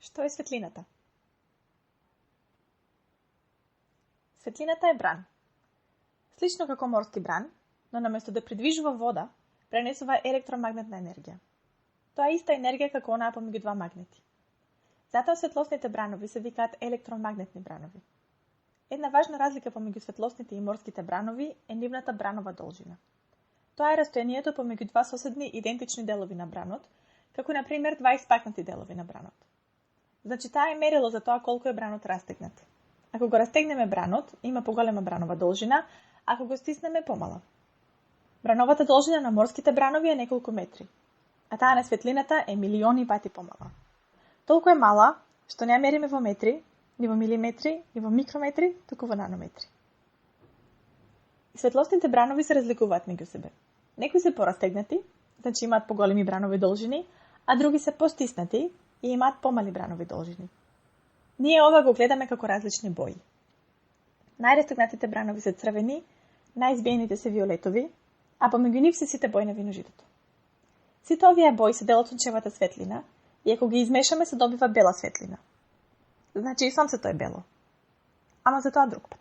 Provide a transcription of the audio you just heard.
Што е светлината? Светлината е бран. Слично како морски бран, но наместо да придвижува вода, пренесува електромагнетна енергија. Тоа е иста енергија како онаа помеѓу два магнети. Затоа светлосните бранови се викаат електромагнетни бранови. Една важна разлика помеѓу светлосните и морските бранови е нивната бранова должина. Тоа е растојанието помеѓу два соседни идентични делови на бранот, како на пример два испакнати делови на бранот. Значи таа е мерило за тоа колку е бранот растегнат. Ако го растегнеме бранот, има поголема бранова должина, ако го стиснеме помала. Брановата должина на морските бранови е неколку метри, а таа на светлината е милиони пати помала. Толку е мала, што не ја мериме во метри, ни во милиметри, ни во микрометри, туку во нанометри. И светлосните бранови се разликуваат меѓу себе. Некои се порастегнати, значи имаат поголеми бранови должини, а други се постиснати и имаат помали бранови должини. Ние ова го гледаме како различни бои. Најрастегнатите бранови се црвени, најизбиените се виолетови, а помеѓу нив се сите бои на виножитото. Сите овие бои се дел од сончевата светлина и ако ги измешаме се добива бела светлина. Значи и сонцето е бело. Ама за тоа друг пат.